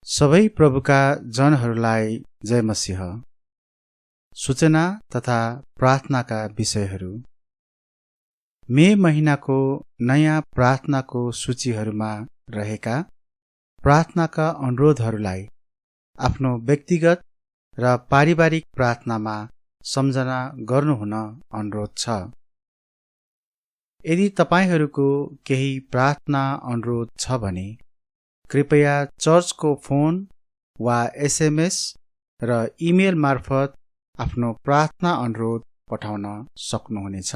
सबै प्रभुका जनहरूलाई जय मसीह। सूचना तथा प्रार्थनाका विषयहरू। मे महिनाको नयाँ प्रार्थनाको सूचीहरूमा रहेका प्रार्थनाका अनुरोधहरूलाई आफ्नो व्यक्तिगत र पारिवारिक प्रार्थनामा सम्झना गर्नुहुन अनुरोध छ। यदि तपाईहरूको केही प्रार्थना अनुरोध छ भने कृपया चर्चको फोन वा SMS र इमेल मार्फत आफ्नो प्रार्थना अनुरोध पठाउन सक्नुहुनेछ।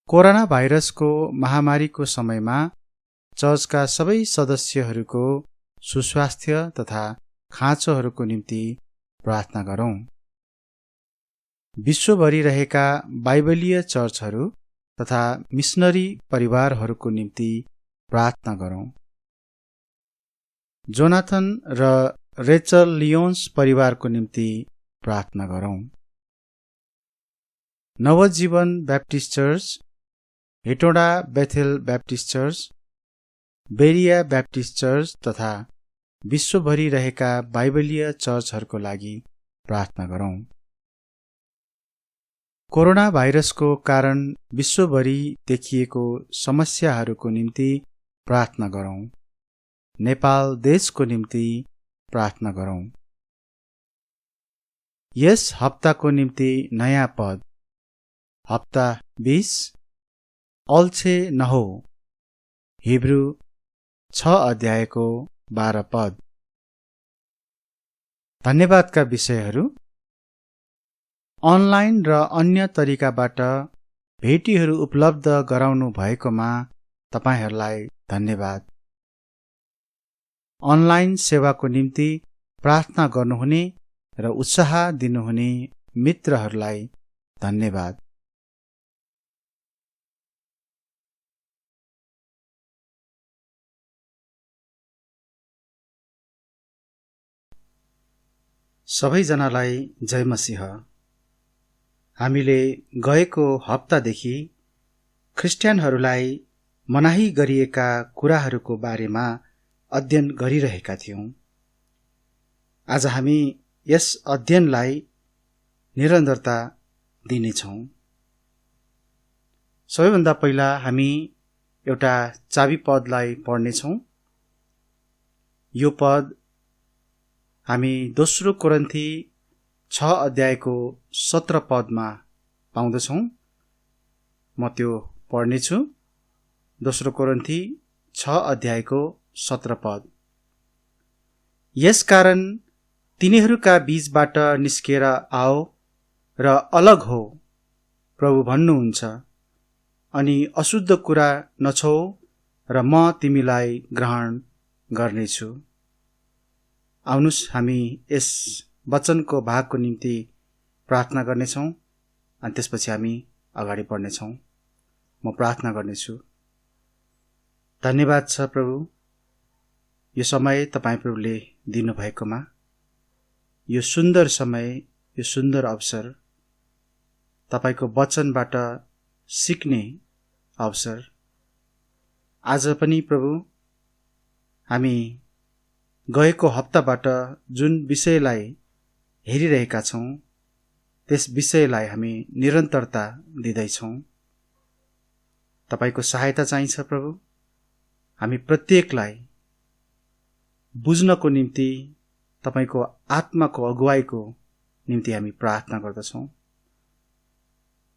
कोरोना भाइरसको महामारीको समयमा चर्चका सबै सदस्यहरूको सुस्वास्थ्य तथा खाँचोहरूको निम्ति प्रार्थना गरौँ। विश्वभरि रहेका बाइबलीय चर्चहरू तथा मिसनरी परिवारहरूको निम्ति प्रार्थना गरौँ। जोनाथन र रेचल लियोन्स परिवारको निम्ति प्रार्थना गरौँ। Navjeevan Baptist Church, Hetauda Bethel Baptist Church, Berea Baptist Church तथा विश्वभरि रहेका बाइबलीय चर्चहरूको लागि प्रार्थना गरौँ। कोरोना भाइरसको कारण विश्वभरि देखिएको समस्याहरूको निम्ति प्रार्थना गरौँ। नेपाल देशको निम्ति प्रार्थना गरौँ। यस हप्ताको निम्ति नयाँ पद, हप्ता 20, अल्छे नहो, हिब्रू 6 अध्यायको 12 पद। धन्यवादका विषयहरू। अनलाइन र अन्य तरिकाबाट भेटीहरू उपलब्ध गराउनु भएकोमा तपाईहरूलाई धन्यवाद। अनलाइन सेवाको निम्ति प्रार्थना गर्नुहुने र उत्साह दिनुहुने मित्रहरूलाई धन्यवाद। सबैजनालाई जय मसीह। हामीले गएको हप्तादेखि ख्रिस्टियनहरूलाई मनाही गरिएका कुराहरूको बारेमा अध्ययन गरिरहेका थियौं। आज हामी यस अध्ययनलाई निरन्तरता दिनेछौं। सबैभन्दा पहिला हामी एउटा चाबी पदलाई पढ्नेछौं। यो पद हामी दोस्रो कोरिन्थी 6 अध्यायको 17 पदमा पाउँदछौं। म त्यो पढ्नेछु। दोस्रो कोरिन्थी 6 अध्यायको 17 पद। यसकारण तिनीहरूका बीचबाट निस्केर आओ र अलग हो, प्रभु भन्नुहुन्छ, अनि अशुद्ध कुरा नछौ र म तिमीलाई ग्रहण गर्नेछु। आउनुस् हामी यस वचनको भागको निम्ति प्रार्थना गर्नेछौँ अनि त्यसपछि हामी अगाडि बढ्नेछौँ। म प्रार्थना गर्नेछु। धन्यवाद छ प्रभु, यो समय तपाईँ प्रभुले दिनुभएकोमा, यो सुन्दर समय, यो सुन्दर अवसर, तपाईको वचनबाट सिक्ने अवसर। आज पनि प्रभु हामी गएको हप्ताबाट जुन विषयलाई हेरिरहेका छौं त्यस विषयलाई हामी निरन्तरता दिँदैछौं। तपाईको सहायता चाहिन्छ प्रभु। हामी प्रत्येकलाई बुझ्नको निम्ति तपाईको आत्माको अगुवाईको निम्ति हामी प्रार्थना गर्दछौं।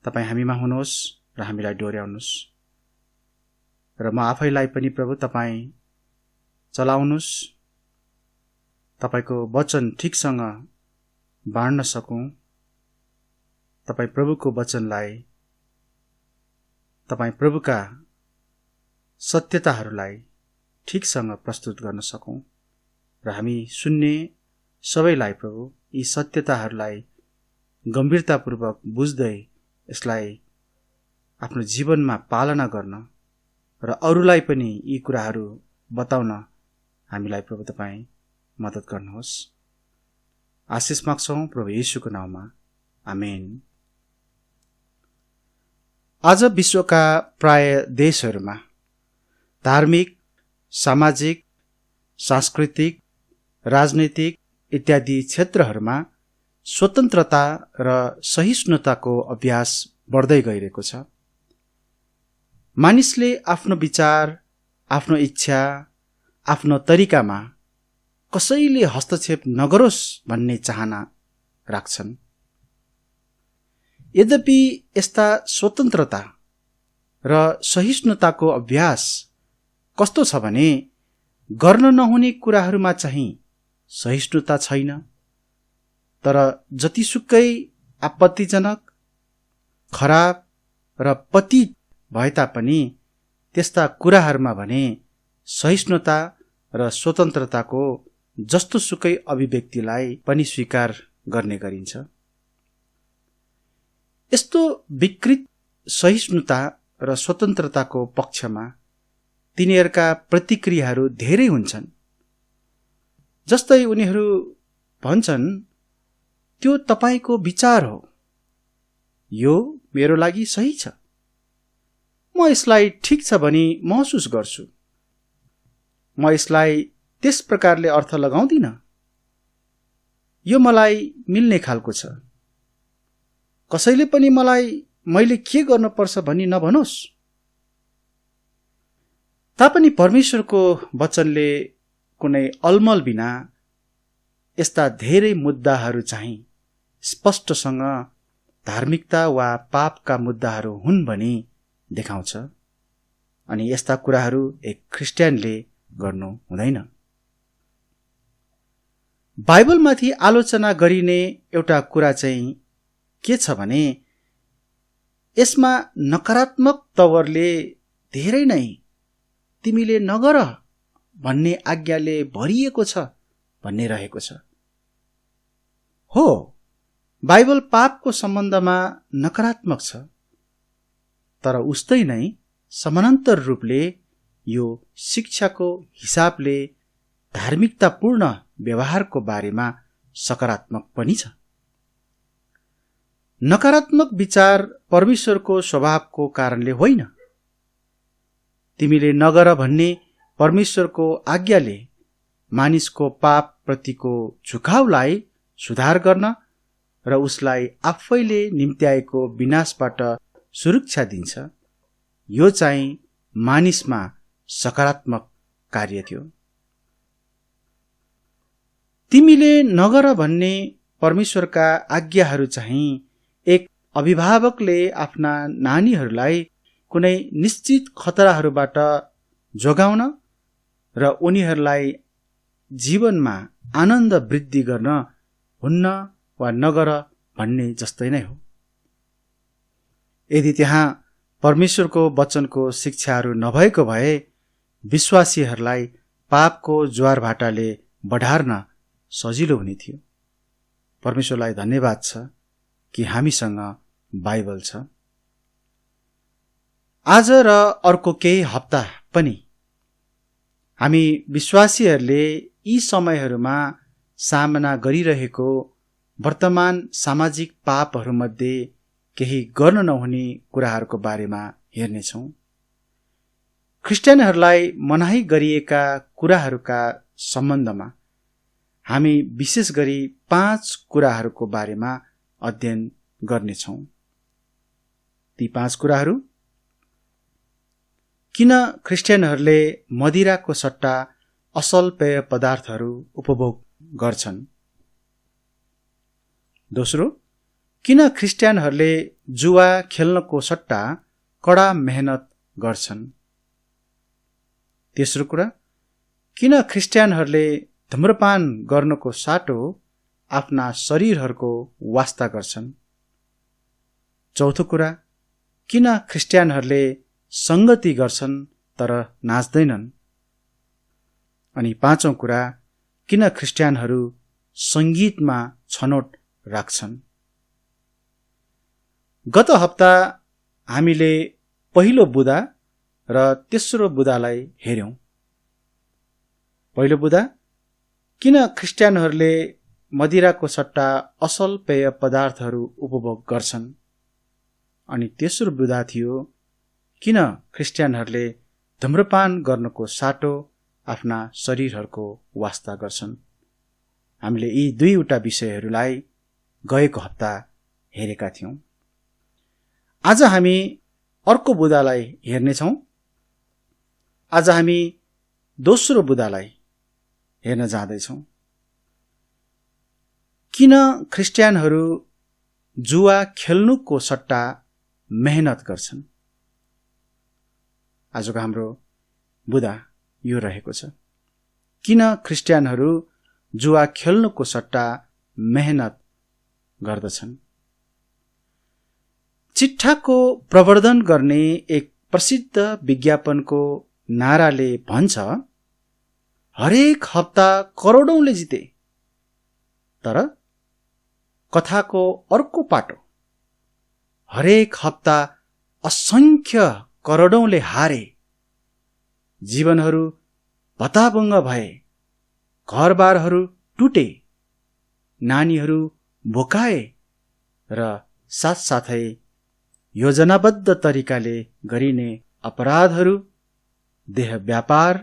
तपाई हामीमा हुनुहोस् र हामीलाई डोर्याउनुहोस् र म आफैलाई पनि प्रभु तपाई चलाउनुहोस्, तपाईको वचन ठीकसँग बाँड्न सकौं, तपाई प्रभुको वचनलाई, तपाई प्रभुका सत्यताहरूलाई ठीकसँग प्रस्तुत गर्न सकौं र हामी सुन्ने सबैलाई प्रभु यी सत्यताहरूलाई गम्भीरतापूर्वक बुझ्दै यसलाई आफ्नो जीवनमा पालना गर्न र अरूलाई पनि यी कुराहरू बताउन हामीलाई प्रभु तपाईँ मद्दत गर्नुहोस्। आशिष माग्छौँ प्रभु येशूको नाउँमा, आमेन। आज विश्वका प्राय देशहरूमा धार्मिक, सामाजिक, सांस्कृतिक, राजनैतिक इत्यादि क्षेत्रहरूमा स्वतन्त्रता र सहिष्णुताको अभ्यास बढ्दै गइरहेको छ। मानिसले आफ्नो विचार, आफ्नो इच्छा, आफ्नो तरिकामा कसैले हस्तक्षेप नगरोस् भन्ने चाहना राख्छन्। यद्यपि यस्ता स्वतन्त्रता र सहिष्णुताको अभ्यास कस्तो छ भने गर्न नहुने कुराहरूमा चाहिँ सहिष्णुता छैन, तर जतिसुकै आपत्तिजनक, खराब र पतित भए तापनि त्यस्ता कुराहरूमा भने सहिष्णुता र स्वतन्त्रताको जस्तोसुकै अभिव्यक्तिलाई पनि स्वीकार गर्ने गरिन्छ। यस्तो विकृत सहिष्णुता र स्वतन्त्रताको पक्षमा तिनीहरूका प्रतिक्रियाहरू धेरै हुन्छन्। जस्तै उनीहरू भन्छन्, त्यो तपाईको विचार हो, यो मेरो लागि सही छ, म यसलाई ठिक छ भनी महसुस गर्छु, म यसलाई त्यस प्रकारले अर्थ लगाउँदिन, यो मलाई मिल्ने खालको छ, कसैले पनि मलाई मैले के गर्नुपर्छ भनी नभनोस्। तापनि परमेश्वरको वचनले कुनै अलमल बिना यस्ता धेरै मुद्दाहरू चाहिँ स्पष्टसँग धार्मिकता वा पापका मुद्दाहरू हुन् भनी देखाउँछ। अनि यस्ता कुराहरू एक ख्रिस्टियनले गर्नु हुँदैन। बाइबलमाथि आलोचना गरिने एउटा कुरा चाहिँ के छ भने यसमा नकारात्मक तवरले धेरै नै तिमीले नगर भन्ने आज्ञाले भरिएको छ भन्ने रहेको छ। हो, बाइबल पापको सम्बन्धमा नकारात्मक छ, तर उस्तै नै समानान्तर रूपले यो शिक्षाको हिसाबले धार्मिकतापूर्ण व्यवहारको बारेमा सकारात्मक पनि छ। नकारात्मक विचार परमेश्वरको स्वभावको कारणले होइन। तिमीले नगर भन्ने परमेश्वरको आज्ञाले मानिसको पाप प्रतिको झुकाउलाई सुधार गर्न र उसलाई आफैले निम्त्याएको विनाशबाट सुरक्षा दिन्छ। यो चाहिँ मानिसमा सकारात्मक कार्य थियो। तिमीले नगर भन्ने परमेश्वरका आज्ञाहरू चाहिँ एक अभिभावकले आफ्ना नानीहरूलाई कुनै निश्चित खतराहरूबाट जोगाउन र उनीहरूलाई जीवनमा आनन्द वृद्धि गर्न हुन्न वा नगर भन्ने जस्तै नै हो। यदि त्यहाँ परमेश्वरको वचनको शिक्षाहरू नभएको भए विश्वासीहरूलाई पापको ज्वारभाटाले बढार्न सजिलो हुने थियो। परमेश्वरलाई धन्यवाद छ कि हामीसँग बाइबल छ। आज र अर्को केही हप्ता पनि हामी विश्वासीहरूले यी समयहरूमा सामना गरिरहेको वर्तमान सामाजिक पापहरूमध्ये केही गर्न नहुने कुराहरूको बारेमा हेर्नेछौँ। ख्रिस्टियनहरूलाई मनाही गरिएका कुराहरूका सम्बन्धमा हामी विशेष गरी 5 कुराहरूको बारेमा अध्ययन गर्नेछौँ। ती 5 कुराहरू: किन ख्रिस्टियनहरूले मदिराको सट्टा असल पेय पदार्थहरू उपभोग गर्छन्? दोस्रो, किन ख्रिस्टियनहरूले जुवा खेल्नको सट्टा कडा मेहनत गर्छन्? तेस्रो कुरा, किन ख्रिस्टियनहरूले धूम्रपान गर्नको साटो आफ्ना शरीरहरूको वास्ता गर्छन्? चौथो कुरा, किन ख्रिस्टियनहरूले संगति गर्छन् तर नाच्दैनन्? अनि पाँचौं कुरा, किन ख्रिस्टियनहरू संगीतमा छनोट राख्छन्? गत हप्ता हामीले पहिलो बुँदा र तेस्रो बुँदालाई हेर्यौं। पहिलो बुँदा, किन ख्रिस्टियनहरूले मदिराको सट्टा असल पेय पदार्थहरू उपभोग गर्छन्। अनि तेस्रो बुँदा थियो, किन ख्रिस्टियनहरूले धूम्रपान गर्नको साटो आफ्ना शरीरहरूको वास्ता गर्छन्। हामीले यी दुईवटा विषयहरूलाई गएको हप्ता हेरेका थियौं। आज हामी अर्को बुँदालाई हेर्नेछौं। आज हामी दोस्रो बुँदालाई हेर्न जाँदैछौं। किन ख्रिस्टियनहरू जुवा खेल्नुको सट्टा मेहनत गर्छन्। आजको हाम्रो बुँदा यो रहेको छ, किन ख्रिस्टियनहरू जुवा खेल्नुको सट्टा मेहनत गर्दछन्। चिट्ठाको प्रवर्धन गर्ने एक प्रसिद्ध विज्ञापनको नाराले भन्छ, हरेक हप्ता करोडौंले जिते, तर कथाको अर्को पाटो, हरेक हप्ता असंख्य करोडौंले हारे, जीवनहरू भताभुङ्ग भए, घरबारहरू टुटे, नानीहरू भोकाए र साथसाथै योजनाबद्ध तरिकाले गरिने अपराधहरू, देह व्यापार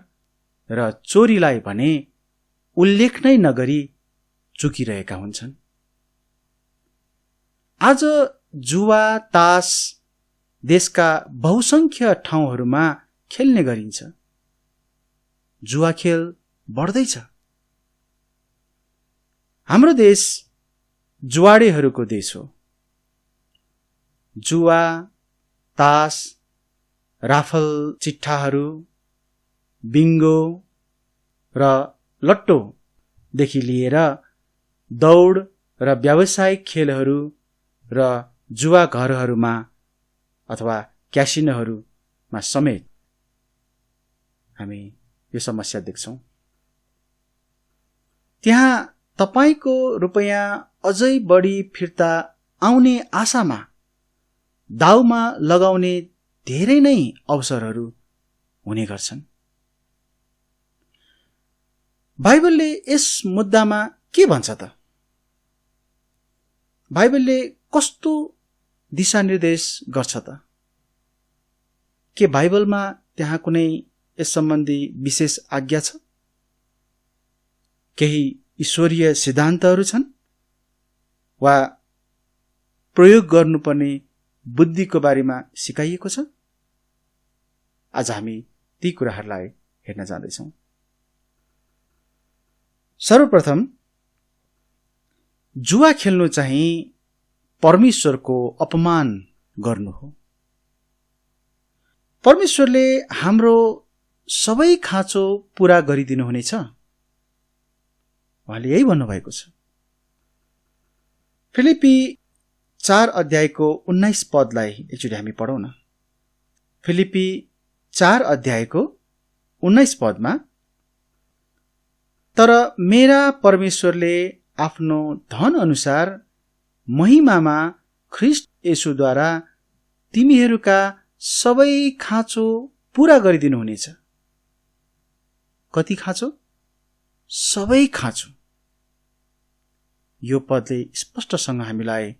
र चोरीलाई भने उल्लेख नै नगरी चुकिरहेका हुन्छन्। आज जुवा तास देशका बहुसंख्य ठाउँहरूमा खेल्ने गरिन्छ। जुवा खेल बढ्दैछ। हाम्रो देश जुवाडेहरूको देश हो। जुवा, तास, राफल चिट्ठाहरू, बिङ्गो र लट्टोदेखि लिएर दौड र व्यावसायिक खेलहरू र जुवा घरहरूमा अथवा क्यासिनोहरूमा समेत हामी यो समस्या देख्छौं। त्यहाँ तपाईको रुपैयाँ अझै बढी फिर्ता आउने आशामा दाउमा लगाउने धेरै नै अवसरहरू हुने गर्छन्। बाइबलले यस मुद्दामा के भन्छ त? बाइबलले कस्तो दिशानिर्देश गर्छ त? के बाइबलमा त्यहाँ कुनै यस सम्बन्धी विशेष आज्ञा छ? केही ईश्वरीय सिद्धान्तहरू छन् वा प्रयोग गर्नुपर्ने बुद्धिको बारेमा सिकाइएको छ? आज हामी ती कुराहरूलाई हेर्न जाँदैछौँ। सर्वप्रथम, जुवा खेल्नु चाहिँ परमेश्वरको अपमान गर्नु हो। परमेश्वरले हाम्रो सबै खाँचो पूरा गरिदिनु हुनेछ, उहाँले यही भन्नुभएको छ। फिलिपी 4 अध्यायको 19 पदलाई एकचोटि हामी पढौँ न। फिलिपी 4 अध्यायको 19 पदमा, तर मेरा परमेश्वरले आफ्नो धन अनुसार महिमामा ख्रिस्ट येशूद्वारा तिमीहरूका सबै खाँचो पूरा गरिदिनु हुनेछ। कति खाँचो? सबै खाँचो। यो पदले स्पष्टसँग हामीलाई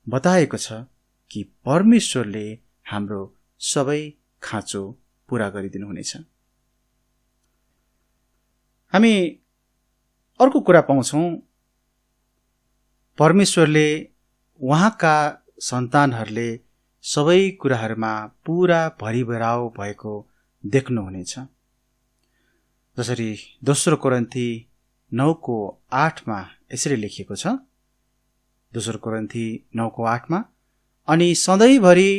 बताएको छ कि परमेश्वरले हाम्रो सबै खाँचो पूरा गरिदिनु हुनेछ। हामी अर्को कुरा पाउँछौं, परमेश्वरले उहाँका सन्तानहरूले सबै कुराहरूमा पूरा भरिभराउ भएको देख्नुहुनेछ। जसरी दोस्रो कोरिन्थी 9:8 यसरी लेखिएको छ। दोस्रो कोरिन्थी 9:8, अनि सधैँभरि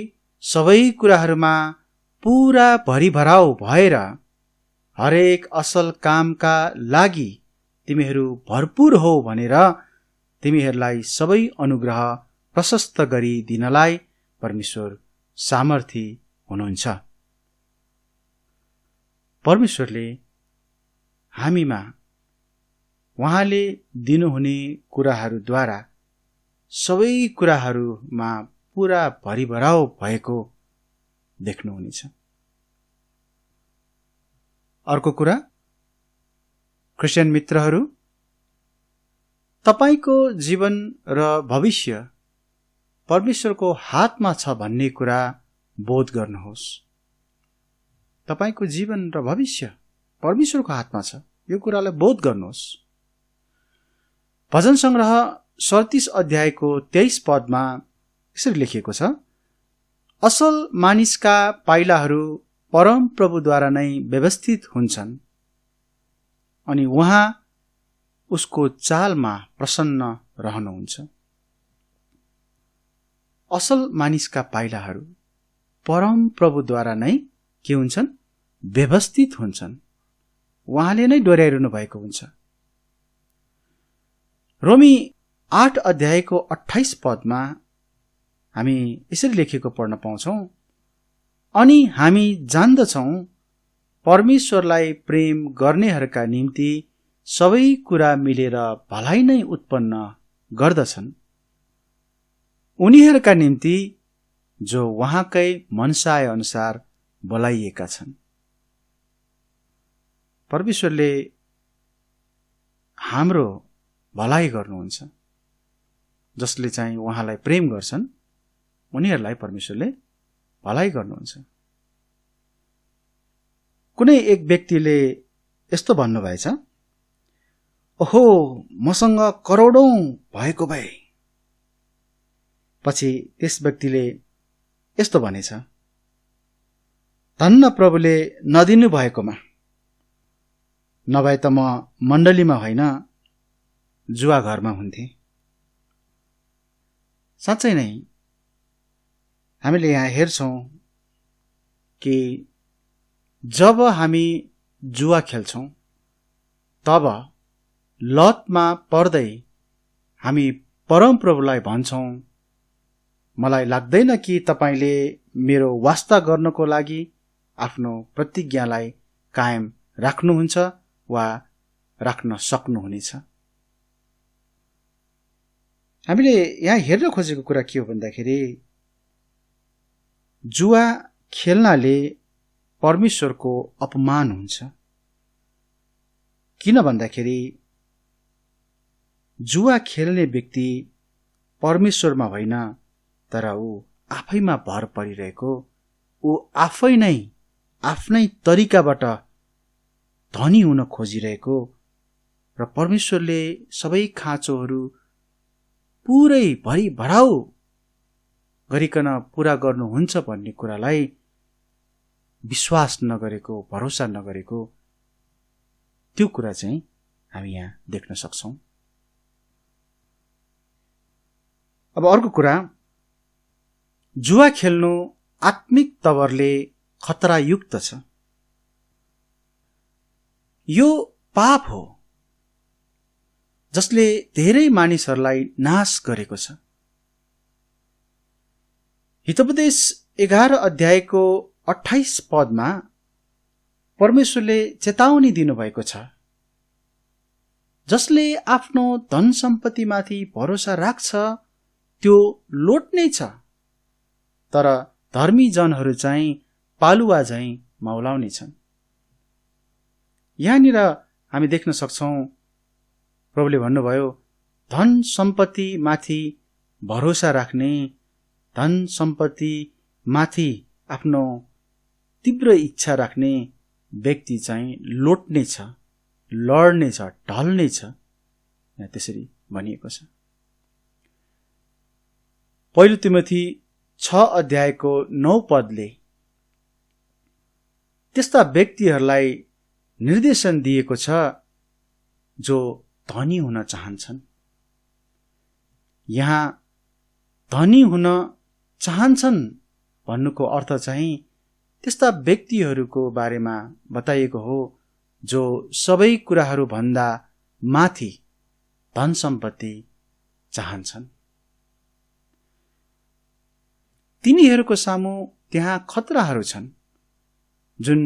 सबै कुराहरूमा पूरा भरिभराउ भएर हरेक असल कामका लागि तिमीहरू भरपूर हो भनेर तिमीहरूलाई सबै अनुग्रह प्रशस्त गरी दिनलाई परमेश्वर सामर्थी हुनुहुन्छ। परमेश्वरले हामीमा उहाँले दिनुहुने कुराहरूद्वारा सबै कुराहरूमा पूरा भरिभराउ भएको देख्नुहुनेछ। अर्को कुरा, क्रिस्चियन मित्रहरू, तपाईको जीवन र भविष्य परमेश्वरको हातमा छ भन्ने कुरा बोध गर्नुहोस्। तपाईको जीवन र भविष्य परमेश्वरको हातमा छ, यो कुरालाई बोध गर्नुहोस्। भजन संग्रह 37 अध्यायको 23 पदमा यसरी लेखिएको छ, असल मानिसका पाइलाहरू परम प्रभुद्वारा नै व्यवस्थित हुन्छन् अनि उहाँ उसको चालमा प्रसन्न रहनुहुन्छ। असल मानिसका पाइलाहरू परम प्रभुद्वारा नै के हुन्छन्? व्यवस्थित हुन्छन्। उहाँले नै डोर्याइरहनु भएको हुन्छ। रोमी 8 अध्यायको 28 पदमा हामी यसरी लेखेको पढ्न पाउँछौं, अनि हामी जान्दछौं परमेश्वरलाई प्रेम गर्नेहरूका निम्ति सबै कुरा मिलेर भलाइ नै उत्पन्न गर्दछन्, उनीहरूका निम्ति जो उहाँकै मनसाय अनुसार बोलाइएका छन्। परमेश्वरले हाम्रो भलाइ गर्नुहुन्छ। जसले चाहिँ उहाँलाई प्रेम गर्छन् उनीहरूलाई परमेश्वरले भलाइ गर्नुहुन्छ। कुनै एक व्यक्तिले यस्तो भन्नुभएछ, ओहो मसँग करोडौं भएको भए। पछि त्यस व्यक्तिले यस्तो भनेछ, धन्न प्रभुले नदिनु भएकोमा, नभए त म मण्डलीमा होइन जुवा घरमा हुन्थे। साँच्चै नै हामीले यहाँ हेर्छौं कि जब हामी जुवा खेल्छौं तब लतमा पर्दै हामी परमप्रभुलाई भन्छौं, मलाई लाग्दैन कि तपाईले मेरो वास्ता गर्नको लागि आफ्नो प्रतिज्ञालाई कायम राख्नुहुन्छ वा राख्न सक्नुहुनेछ। हामीले यहाँ हेर्न खोजेको कुरा के हो भन्दाखेरि, जुवा खेल्नाले परमेश्वरको अपमान हुन्छ। किन भन्दाखेरि जुवा खेल्ने व्यक्ति परमेश्वरमा होइन तर ऊ आफैमा भर परिरहेको, ऊ आफै नै आफ्नै तरिकाबाट धनी हुन खोजिरहेको र परमेश्वरले सबै खाँचोहरू पुरै भरि भराउ गरिकन पूरा गर्नुहुन्छ भन्ने कुरालाई विश्वास नगरेको, भरोसा नगरेको, त्यो कुरा चाहिँ हामी यहाँ देख्न सक्छौं। अब अर्को कुरा, जुवा खेल्नु आत्मिक तवरले खतरायुक्त छ। यो पाप हो जसले धेरै मानिसहरूलाई नाश गरेको छ। हितोपदेश 11 अध्यायको 28 पदमा परमेश्वरले चेतावनी दिनुभएको छ, जसले आफ्नो धन सम्पत्तिमाथि भरोसा राख्छ त्यो लोट्नै छ, तर धर्मी जनहरू चाहिँ पालुवा झैं मौलाउने छन्। यहाँनिर हामी देख्न सक्छौं प्रभुले भन्नुभयो, धन सम्पत्ति माथि भरोसा राख्ने, धन सम्पत्ति माथि आफ्नो तीव्र इच्छा राख्ने व्यक्ति चाहिँ लोट्ने छ, लड्ने छ, ढल्ने छ। यहाँ त्यसरी भनिएको छ। 1 तिमोथी 6 अध्यायको 9 पदले त्यस्ता व्यक्तिहरूलाई निर्देशन दिएको छ जो धनी हुन चाहन्छन्। यहाँ धनी हुन चाहन्छन् भन्नुको अर्थ चाहिँ त्यस्ता व्यक्तिहरूको बारेमा बताइएको हो जो सबै कुराहरू भन्दा माथि धन सम्पत्ति चाहन्छन्। तिनीहरूको सामु त्यहाँ खतराहरू छन् जुन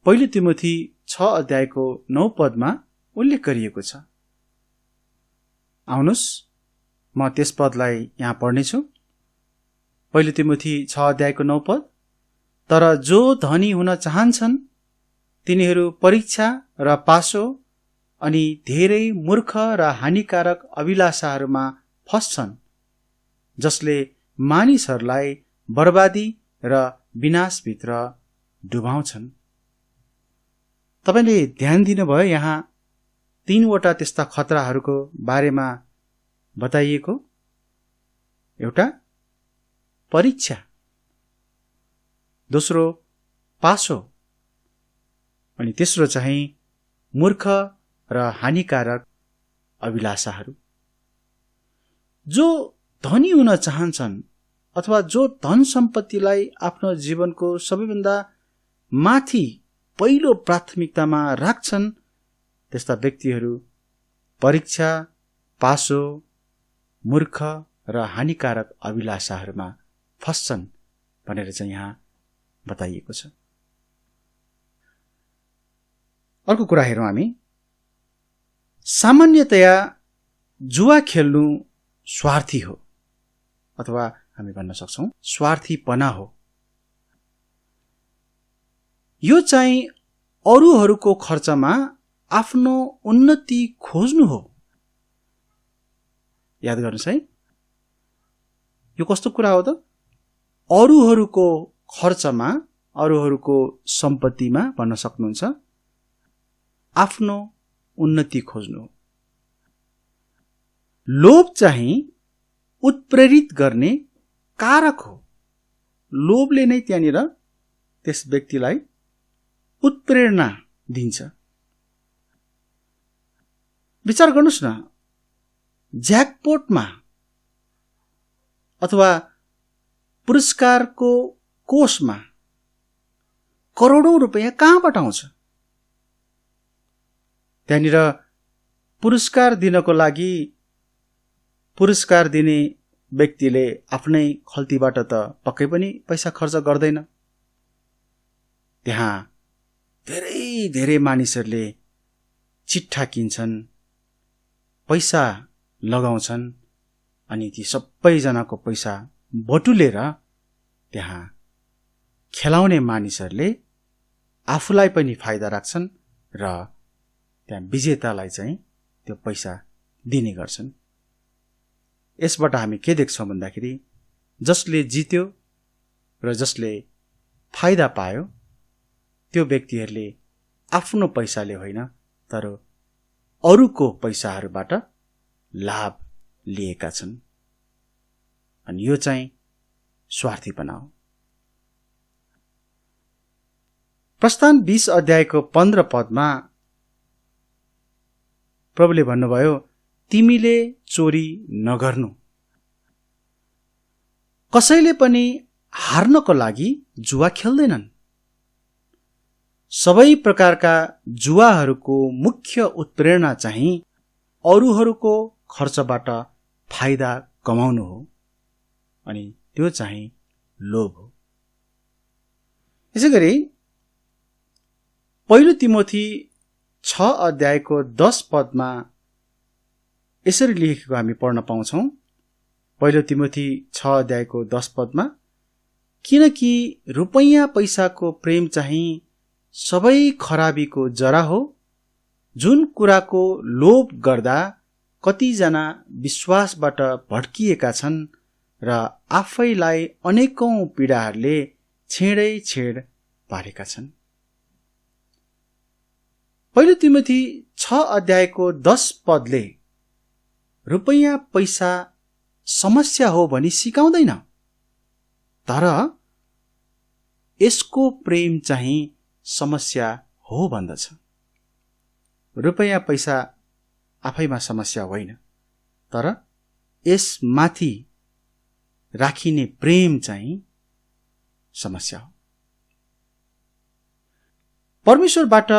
1 तिमोथी 6 अध्यायको 9 पदमा उल्लेख गरिएको छ। आउनुस् म त्यस पदलाई यहाँ पढ्नेछु। पहिलो तिमोथी 6:9 तर जो धनी हुन चाहन्छन् तिनीहरू परीक्षा र पासो अनि धेरै मूर्ख र हानिकारक अभिलाषाहरूमा फस्छन्, जसले मानिसहरूलाई बर्बादी र विनाशभित्र डुबाउँछन्। तपाईले ध्यान दिनुभयो, यहाँ 3वटा त्यस्ता खतराहरूको बारेमा बताइएको। एउटा परीक्षा, दोस्रो पासो अनि तेस्रो चाहिँ मूर्ख र हानिकारक अभिलाषाहरू। जो धनी हुन चाहन्छन् अथवा जो धन सम्पत्तिलाई आफ्नो जीवनको सबैभन्दा माथि पहिलो प्राथमिकतामा राख्छन्, त्यस्ता व्यक्तिहरू परीक्षा, पासो, मूर्ख र हानिकारक अभिलाषाहरूमा फस्छन् भनेर चाहिँ यहाँ बताइएको छ। अर्को कुरा हेरौँ हामी। सामान्यतया जुवा खेल्नु स्वार्थी हो, अथवा हामी भन्न सक्छौं स्वार्थीपना हो। यो चाहिँ अरूहरूको खर्चमा आफ्नो उन्नति खोज्नु हो। याद गर्नुस् है, यो कस्तो कुरा हो त? अरूहरूको खर्चमा, अरूहरूको सम्पत्तिमा भन्न सक्नुहुन्छ आफ्नो उन्नति खोज्नु हो। लोभ चाहिँ उत्प्रेरित गर्ने कारक हो। लोभले नै त्यहाँनिर त्यस व्यक्तिलाई उत्प्रेरणा दिन्छ। विचार गर्नुस् न, ज्याकपोटमा अथवा पुरस्कारको कोषमा करोडौं रुपैयाँ कहाँबाट आउँछ? त्यहाँनिर पुरस्कार दिनको लागि पुरस्कार दिने व्यक्तिले आफ्नै खल्तीबाट त पक्कै पनि पैसा खर्च गर्दैन। त्यहाँ धेरै धेरै मानिसहरूले चिट्ठा किन्छन्, पैसा लगाउँछन्, अनि ती सबैजनाको पैसा बटुलेर त्यहाँ खेलाउने मानिसहरूले आफूलाई पनि फाइदा राख्छन् र त्यहाँ विजेतालाई चाहिँ त्यो पैसा दिने गर्छन्। यसबाट हामी के देख्छौं भन्दाखेरि जसले जित्यो र जसले फाइदा पायो त्यो व्यक्तिहरूले आफ्नो पैसाले होइन तर अरूको पैसाहरूबाट लाभ लिएका छन्। अनि यो चाहिँ स्वार्थीपना हो। प्रस्थान 20:15 प्रभुले भन्नुभयो, तिमीले चोरी नगर्नु। कसैले पनि हार्नको लागि जुवा खेल्दैनन्। सबै प्रकारका जुवाहरूको मुख्य उत्प्रेरणा चाहिँ अरूहरूको खर्चबाट फाइदा कमाउनु हो, अनि त्यो चाहिँ लोभ हो। यसैगरी पहिलो तिमोथी 6:10 यसरी लेखेको हामी पढ्न पाउँछौं। पहिलो तिमोथी 6:10 किनकि रुपैयाँ पैसाको प्रेम चाहिँ सबै खराबीको जरा हो, जुन कुराको लोभ गर्दा कतिजना विश्वासबाट भड्किएका छन् र आफैलाई अनेकौं पीडाहरूले छेडै छेड पारेका छन्। पहिलो तिमोथी 6:10 रुपैयाँ पैसा समस्या हो भनी सिकाउँदैन, तर यसको प्रेम चाहिँ समस्या हो भन्दछ। रुपैयाँ पैसा आफैमा समस्या होइन, तर यसमाथि राखिने प्रेम चाहिँ समस्या हो। परमेश्वरबाट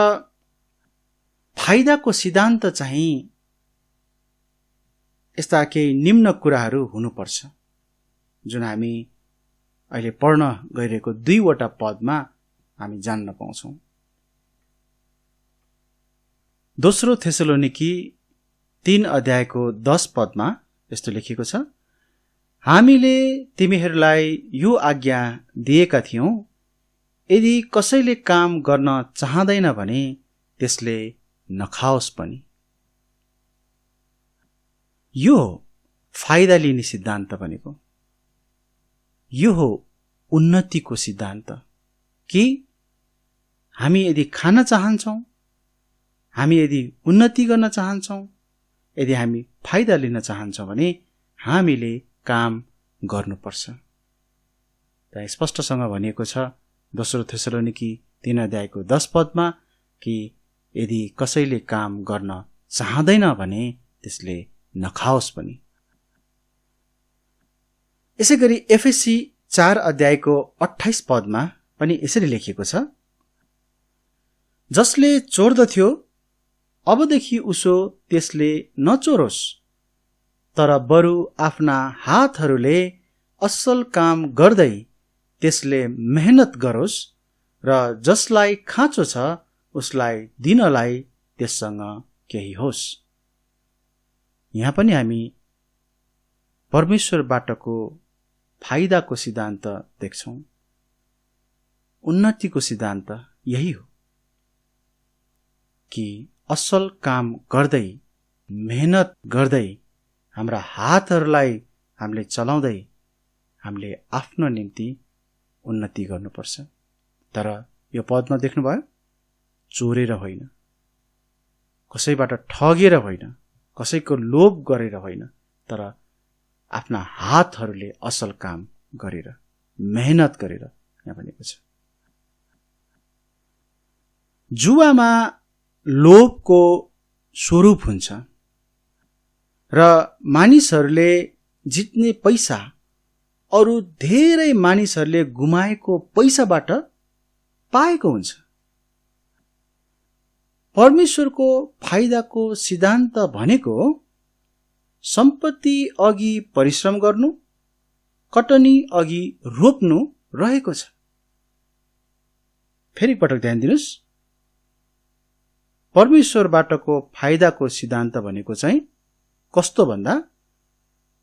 फाइदाको सिद्धान्त चाहिँ यस्ता केही निम्न कुराहरू हुनुपर्छ, जुन हामी अहिले पढ्न गइरहेको 2वटा पदमा हामी जान्न पाउँछौं। दोस्रो थेसलोनिकी 3:10 यस्तो लेखिएको छ, हामीले तिमीहरूलाई यो आज्ञा दिएका थियौं, यदि कसैले काम गर्न चाहँदैन भने त्यसले नखाओस् पनि। यो फाइदा लिने सिद्धान्त भनेको, यो हो उन्नतिको सिद्धान्त कि हामी यदि खान चाहन्छौं, हामी यदि उन्नति गर्न चाहन्छौं, यदि हामी फाइदा लिन चाहन्छौं भने हामीले काम गर्नुपर्छ। त्यहाँ स्पष्टसँग भनिएको छ दोस्रो थेसलोनिकी 3:10 कि यदि कसैले काम गर्न चाहँदैन भने त्यसले नखाओस् पनि। यसैगरी एफएसी 4:28 पनि यसरी लेखिएको छ, जसले चोर्दथ्यो अबदेखि उसो त्यसले नचोरोस्, तर बरु आफ्ना हातहरूले असल काम गर्दै त्यसले मेहनत गरोस् र जसलाई खाँचो छ उसलाई दिनलाई त्यससँग केही होस्। यहाँ पनि हामी परमेश्वरबाटको फाइदाको सिद्धान्त देख्छौं। उन्नतिको सिद्धान्त यही हो कि असल काम गर्दै, मेहनत गर्दै, हाम्रा हातहरूलाई हामीले चलाउँदै हामीले आफ्नो निम्ति उन्नति गर्नुपर्छ। तर यो पदमा देख्नुभयो, चोरेर होइन, कसैबाट ठगेर होइन, कसैको लोभ गरेर होइन, तर आफ्ना हातहरूले असल काम गरेर, मेहनत गरेर यहाँ भनेको छ। जुवामा लोभको स्वरूप हुन्छ र मानिसहरूले जित्ने पैसा अरू धेरै मानिसहरूले गुमाएको पैसाबाट पाएको हुन्छ। परमेश्वरको फाइदाको सिद्धान्त भनेको सम्पत्ति अघि परिश्रम गर्नु, कटनी अघि रोप्नु रहेको छ। फेरि पटक ध्यान दिनुस्, परमेश्वरबाटको फाइदाको सिद्धान्त भनेको चाहिँ कस्तो भन्दा,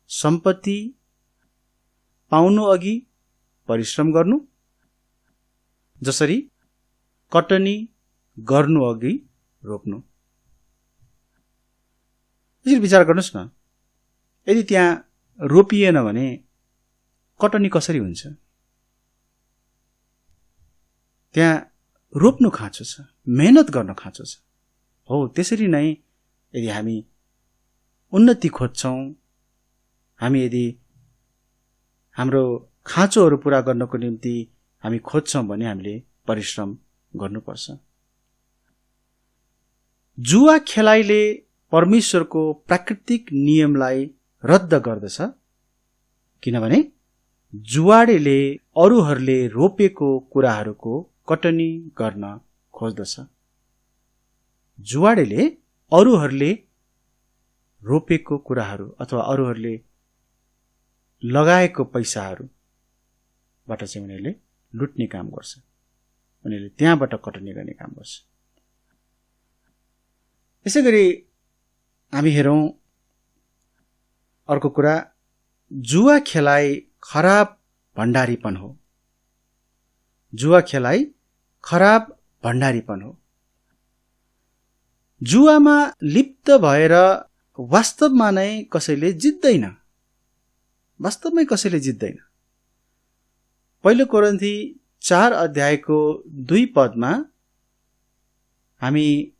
सम्पत्ति पाउनु अघि परिश्रम गर्नु, जसरी कटनी गर्नु अघि रोप्नु। यसरी विचार गर्नुस् न, यदि त्यहाँ रोपिएन भने कटनी कसरी हुन्छ? त्यहाँ रोप्नु खाँचो छ, मेहनत गर्न खाँचो छ। हो त्यसरी नै यदि हामी उन्नति खोज्छौं, हामी यदि हाम्रो खाँचोहरू पूरा गर्नको निम्ति हामी खोज्छौं भने हामीले परिश्रम गर्नुपर्छ। जुवा खेलाइले परमेश्वरको प्राकृतिक नियमलाई रद्द गर्दछ, किनभने जुवाडेले अरूहरूले रोपेको कुराहरूको कटनी गर्न खोज्दछ। जुवाडेले अरूहरूले रोपेको कुराहरू अथवा अरूहरूले लगाएको पैसाहरूबाट चाहिँ उनीहरूले लुट्ने काम गर्छ, उनीहरूले त्यहाँबाट कटनी गर्ने काम गर्छ। यसैगरी हामी हेरौं अर्को कुरा, जुवा खेलाइ खराब भण्डारीपन हो। जुवा खेलाइ खराब भण्डारीपन हो। जुवामा लिप्त भएर वास्तवमा नै कसैले जित्दैन, वास्तवमै कसैले जित्दैन। पहिलो कोरिन्थी 4:2 हामी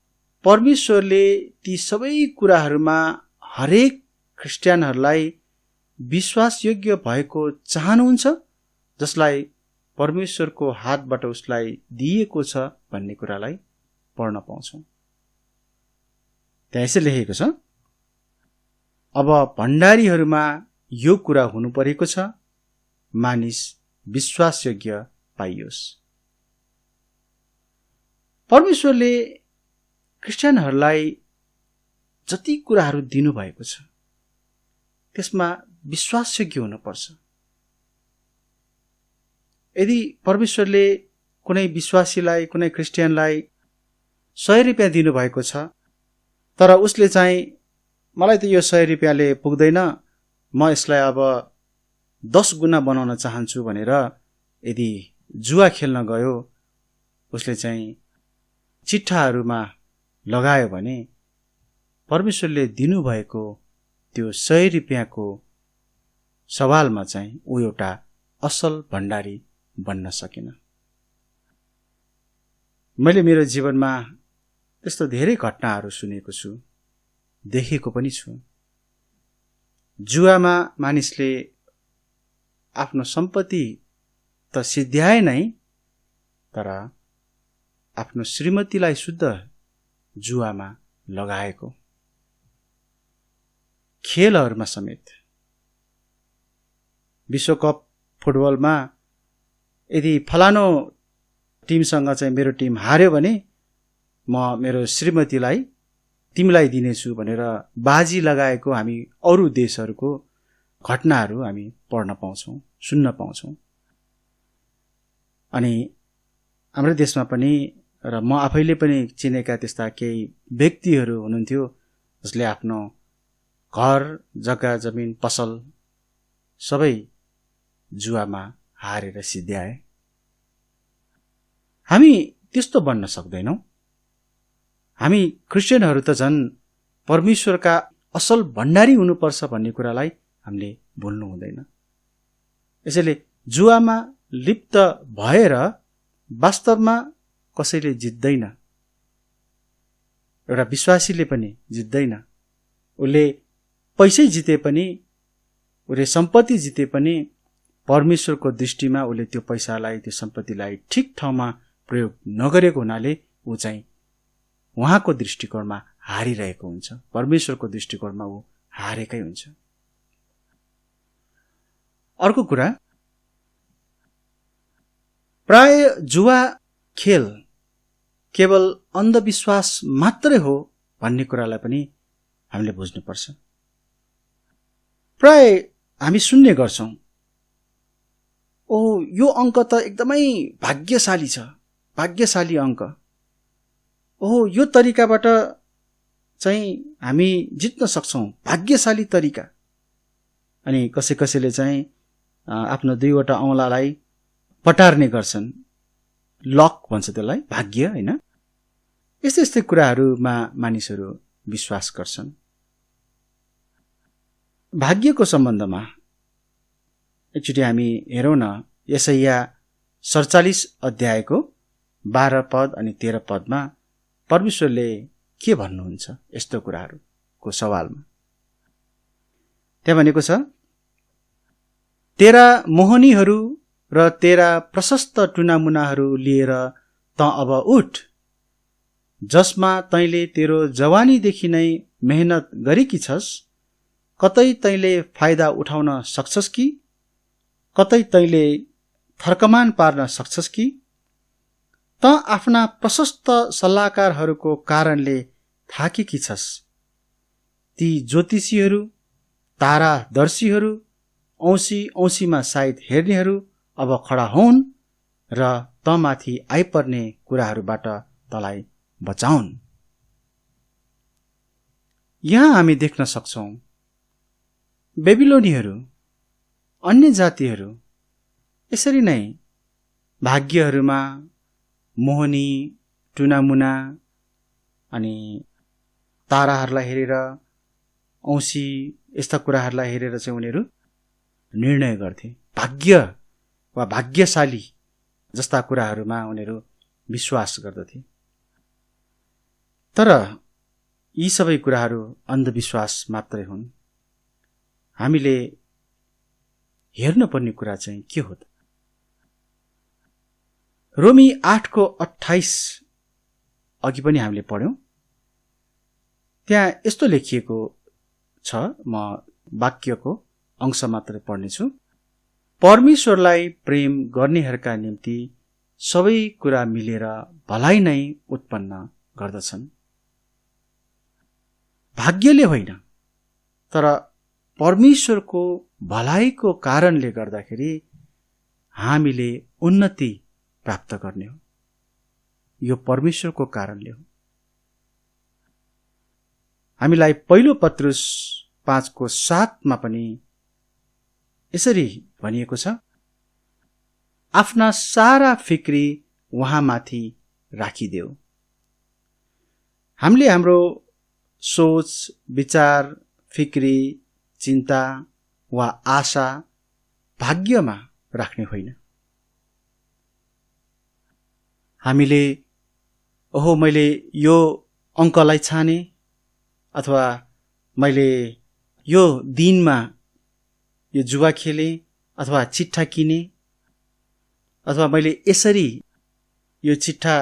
परमेश्वरले ती सबै कुराहरूमा हरेक ख्रिस्टियनहरूलाई विश्वासयोग्य भएको चाहनुहुन्छ, जसलाई परमेश्वरको हातबाट उसलाई दिएको छ भन्ने कुरालाई पढ्न पाउँछौं। त्यहाँ यसरी लेखेको छ, अब भण्डारीहरूमा यो कुरा हुनु परेको छ, मानिस विश्वासयोग्य पाइयोस्। परमेश्वरले क्रिस्चियनहरूलाई जति कुराहरू दिनुभएको छ त्यसमा विश्वासयोग्य हुनुपर्छ। यदि परमेश्वरले कुनै विश्वासीलाई, कुनै क्रिस्चियनलाई 100 रुपैयाँ दिनुभएको छ, तर उसले चाहिँ मलाई त यो 100 रुपैयाँले पुग्दैन, म यसलाई अब 10 गुना बनाउन चाहन्छु भनेर यदि जुवा खेल्न गयो, उसले चाहिँ चिट्ठाहरूमा लगायो भने परमेश्वरले दिनुभएको त्यो 100 रुपैयाँको सवालमा चाहिँ ऊ एउटा असल भण्डारी बन्न सकेन। मैले मेरो जीवनमा त्यस्तो धेरै घटनाहरू सुनेको छु, देखेको पनि छु। जुवामा मानिसले आफ्नो सम्पत्ति त सिद्ध्याए नै, तर आफ्नो श्रीमतीलाई शुद्ध जुवामा लगाएको। खेलहरूमा समेत, विश्वकप फुटबलमा यदि फलानो टिमसँग चाहिँ मेरो टिम हार्यो भने म मेरो श्रीमतीलाई तिमीलाई दिनेछु भनेर बाजी लगाएको हामी अरू देशहरूको घटनाहरू हामी पढ्न पाउँछौँ, सुन्न पाउँछौँ। अनि हाम्रो देशमा पनि र म आफैले पनि चिनेका त्यस्ता केही व्यक्तिहरू हुनुहुन्थ्यो जसले आफ्नो घर, जग्गा, जमिन, पसल सबै जुवामा हारेर सिद्ध्याए। हामी त्यस्तो बन्न सक्दैनौँ। हामी क्रिस्चियनहरू त झन् परमेश्वरका असल भण्डारी हुनुपर्छ भन्ने कुरालाई हामीले भुल्नु हुँदैन। यसैले जुवामा लिप्त भएर वास्तवमा कसैले जित्दैन। एउटा विश्वासीले पनि जित्दैन। उसले पैसै जिते पनि, उसले सम्पत्ति जिते पनि परमेश्वरको दृष्टिमा उसले त्यो पैसालाई, त्यो सम्पत्तिलाई ठिक ठाउँमा प्रयोग नगरेको हुनाले ऊ चाहिँ उहाँको दृष्टिकोणमा हारिरहेको हुन्छ। परमेश्वरको दृष्टिकोणमा ऊ हारेकै हुन्छ। अर्को कुरा, प्राय जुवा खेल केवल अन्धविश्वास मात्रै हो भन्ने कुरालाई पनि हामीले बुझ्नुपर्छ। प्राय हामी सुन्ने गर्छौं, ओ यो अङ्क त एकदमै भाग्यशाली छ, भाग्यशाली अङ्क, ओहो यो तरिकाबाट चाहिँ हामी जित्न सक्छौं, भाग्यशाली तरिका। अनि कसैले चाहिँ आफ्नो 2वटा औँलालाई पटार्ने गर्छन्, लक भन्छ त्यसलाई, भाग्य हैन। यस्तै कुराहरूमा मानिसहरू विश्वास गर्छन्। भाग्यको सम्बन्धमा एकचोटि हामी हेरौँ न, यशाया 47 अध्यायको 12 पद अनि 13 पदमा परमेश्वरले के भन्नुहुन्छ यस्तो कुराहरूको सवालमा। त्यहाँ भनेको छ, तेरा मोहनीहरू र तेरा प्रशस्त टुनामुनाहरू लिएर त अब उठ, जसमा तैँले तेरो जवानीदेखि नै मेहनत गरेकी छस्। कतै तैँले फाइदा उठाउन सक्छस् कि? कतै तैँले थर्कमान पार्न सक्छस् कि? त आफ्ना प्रशस्त सल्लाहकारहरूको कारणले थाकेकी छस्। ती ज्योतिषीहरू, तारादर्शीहरू, औँसीमा सायद हेर्नेहरू अब खडा हुन् र तमाथि आइपर्ने कुराहरूबाट तलाई बचाउन्। यहाँ हामी देख्न सक्छौं, बेबिलोनीहरू, अन्य जातिहरू यसरी नै भाग्यहरूमा मोहनी, टुनामुना अनि ताराहरूलाई हेरेर, औँसी यस्ता कुराहरूलाई हेरेर चाहिँ उनीहरू निर्णय गर्थे। भाग्य वा भाग्यशाली जस्ता कुराहरूमा उनीहरू विश्वास गर्दथे। तर यी सबै कुराहरू अन्धविश्वास मात्रै हुन्। हामीले हेर्नुपर्ने कुरा चाहिँ के हो त? रोमी 8:28 अघि पनि हामीले पढ्यौं। त्यहाँ यस्तो लेखिएको छ, म वाक्यको अंश मात्र पढ्नेछु। परमेश्वरलाई प्रेम गर्नेहरूका निम्ति सबै कुरा मिलेर भलाइ नै उत्पन्न गर्दछन्। भाग्यले होइन, तर परमेश्वरको भलाइको कारणले गर्दाखेरि हामीले उन्नति प्राप्त गर्ने हो। यो परमेश्वरको कारणले हो। हामीलाई पहिलो पत्रुस 5:7 पनि यसरी भनिएको छ, आफ्ना सारा फिक्री उहाँमाथि राखिदेऊ। हामीले हाम्रो सोच, विचार, फिक्री, चिन्ता वा आशा भाग्यमा राख्ने होइन। हामीले ओहो मैले यो अङ्कलाई छाने, अथवा मैले यो दिनमा यो जुवा खेले, अथवा चिट्ठा किने, अथवा मैले यसरी यो चिट्ठा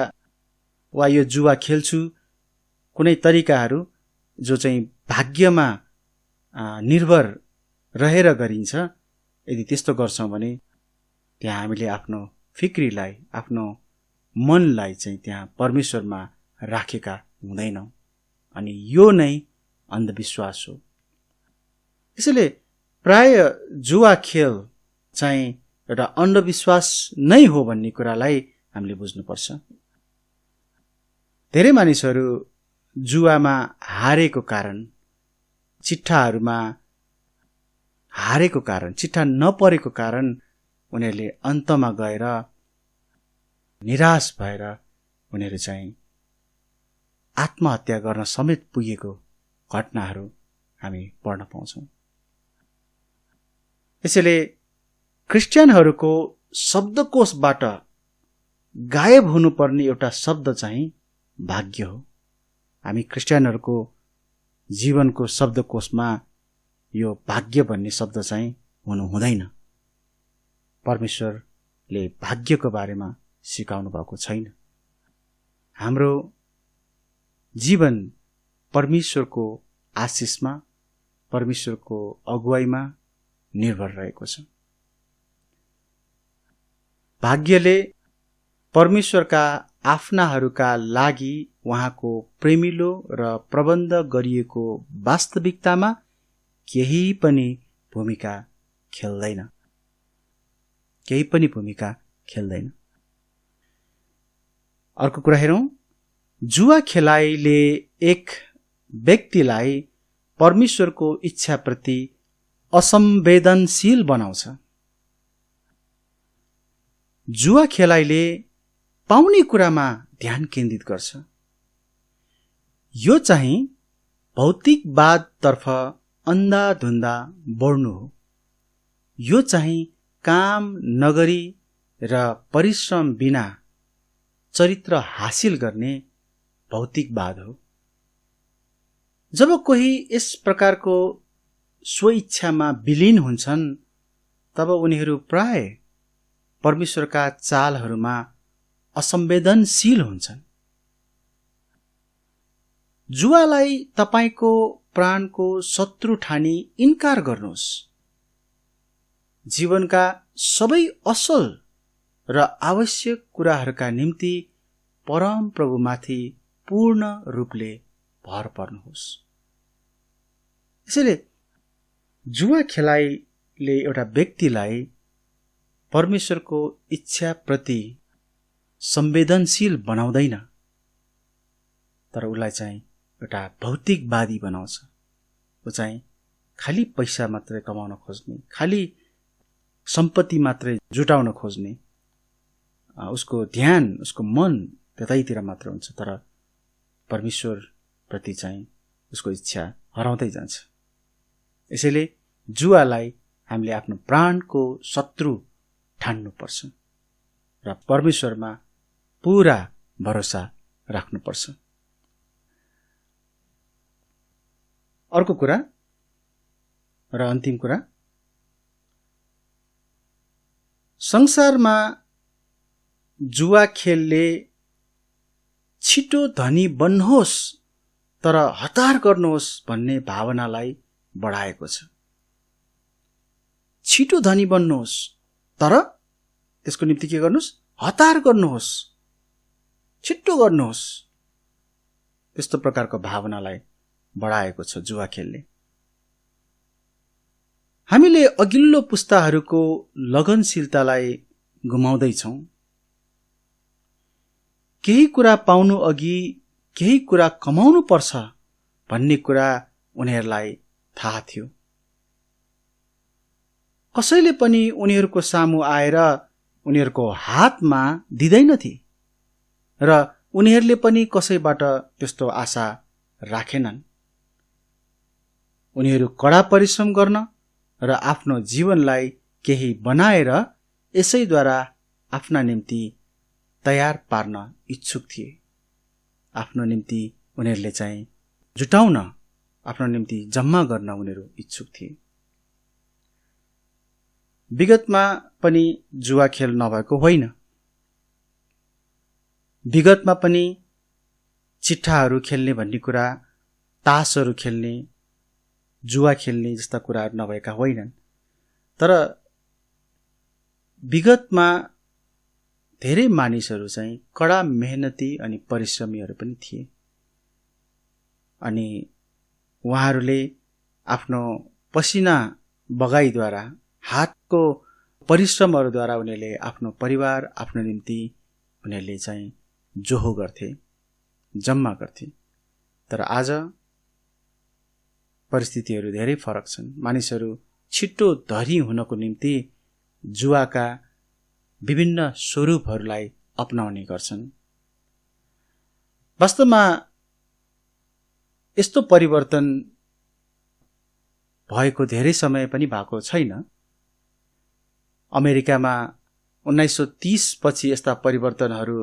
वा यो जुवा खेल्छु, कुनै तरिकाहरू जो चाहिँ भाग्यमा निर्भर रहेर गरिन्छ, यदि त्यस्तो गर्छौं भने त्यहाँ हामीले आफ्नो फिक्रीलाई, आफ्नो मनलाई चाहिँ त्यहाँ परमेश्वरमा राखेका हुँदैनौं, अनि यो नै अन्धविश्वास हो। यसैले प्राय जुवा खेल चाहिँ एउटा अन्धविश्वास नै हो भन्ने कुरालाई हामीले बुझ्नुपर्छ। धेरै मानिसहरू जुवामा हारेको कारण, चिट्ठाहरूमा हारेको कारण, चिट्ठा नपरेको कारण उनीहरूले अन्तमा गएर निराश भएर उनीहरू चाहिँ आत्महत्या गर्न समेत पुगेको घटनाहरू हामी पढ्न पाउँछौं। यसैले क्रिस्चियनहरूको शब्दकोशबाट गायब हुनुपर्ने एउटा शब्द चाहिँ भाग्य हो। हामी क्रिस्चियनहरूको जीवनको शब्दकोशमा यो भाग्य भन्ने शब्द चाहिँ हुनु हुँदैन। परमेश्वरले भाग्यको बारेमा सिकाउनु भएको छैन। हाम्रो जीवन परमेश्वरको आशिषमा, परमेश्वरको अगुवाईमा निर्भर रहेको छ। भाग्यले परमेश्वरका आफ्नाहरूका लागि उहाँको प्रेमिलो र प्रबन्ध गरिएको वास्तविकतामा केही पनि भूमिका खेल्दैन, केही पनि भूमिका खेल्दैन। अर्को कुरा हेरौं, जुवा खेलाइले एक व्यक्तिलाई परमेश्वरको इच्छाप्रति असंवेदनशील बनाउँछ। जुवा खेलाइले पाउने कुरामा ध्यान केन्द्रित गर्छ। यो चाहिँ भौतिकवादतर्फ अन्धाधुन्दा बढ्नु हो। यो चाहिँ काम नगरी र परिश्रम बिना चरित्र हासिल गर्ने भौतिकवाद हो। जब कोही यस प्रकारको स्वइच्छामा विलीन हुन्छन्, तब उनीहरू प्राय परमेश्वरका चालहरूमा असंवेदनशील हुन्छन्। जुवालाई तपाईको प्राणको शत्रु ठानी इन्कार गर्नुहोस्। जीवनका सबै असल र आवश्यक कुराहरूका निम्ति परम प्रभुमाथि पूर्ण रूपले भर पर्नुहोस्। यसैले जुवा खेलाइले एउटा व्यक्तिलाई परमेश्वरको इच्छाप्रति संवेदनशील बनाउँदैन, तर उसलाई चाहिँ एउटा भौतिकवादी बनाउँछ। ऊ चाहिँ खाली पैसा मात्रै कमाउन खोज्ने, खाली सम्पत्ति मात्रै जुटाउन खोज्ने, उसको ध्यान, उसको मन त्यतैतिर मात्र हुन्छ, तर परमेश्वर प्रति चाहिँ उसको इच्छा हराउँदै जान्छ। यसैले जुवालाई हामीले आफ्नो प्राणको शत्रु ठान्नुपर्छ र परमेश्वरमा पूरा भरोसा राख्नुपर्छ। अर्को कुरा र अन्तिम कुरा, संसारमा जुवा खेलले छिटो धनी बन्नुहोस् तर हतार गर्नुहोस् भन्ने भावनालाई बढाएको छ। छिटो धनी बन्नुहोस् तर त्यसको निम्ति के गर्नुहोस्? हतार गर्नुहोस्, छिट्टो गर्नुहोस्। त्यस्तो प्रकारको भावनालाई बढाएको छ जुवा खेलले। हामीले अघिल्लो पुस्ताहरूको लगनशीलतालाई गुमाउँदैछौँ। केही कुरा पाउनु अघि केही कुरा कमाउनु पर्छ भन्ने कुरा उनीहरूलाई थाहा थियो। कसैले पनि उनीहरूको सामु आएर उनीहरूको हातमा दिँदैनथे र उनीहरूले पनि कसैबाट त्यस्तो आशा राखेनन्। उनीहरू कडा परिश्रम गर्न र आफ्नो जीवनलाई केही बनाएर यसैद्वारा आफ्ना निम्ति तयार पार्न इच्छुक थिए। आफ्नो निम्ति उनीहरूले चाहिँ जुटाउन, आफ्नो निम्ति जम्मा गर्न उनीहरू इच्छुक थिए। विगतमा पनि जुवा खेल नभएको होइन। विगतमा पनि चिट्ठाहरू खेल्ने भन्ने कुरा, तासहरू खेल्ने, जुवा खेल्ने जस्ता कुराहरू नभएका होइनन्। तर विगतमा धेरै मानिसहरू चाहिँ कडा मेहनती अनि परिश्रमीहरू पनि थिए अनि उहाँहरूले आफ्नो पसिना बगाईद्वारा, हातको परिश्रमहरूद्वारा उनीहरूले आफ्नो परिवार, आफ्नो निम्ति उनीहरूले चाहिँ जोहो गर्थे, जम्मा गर्थे। तर आज परिस्थितिहरू धेरै फरक छन्। मानिसहरू छिट्टो धनी हुनको निम्ति जुवाका विभिन्न स्वरूपहरूलाई अपनाउने गर्छन्। वास्तवमा यस्तो परिवर्तन भएको धेरै समय पनि भएको छैन। अमेरिकामा 1930 पछि यस्ता परिवर्तनहरू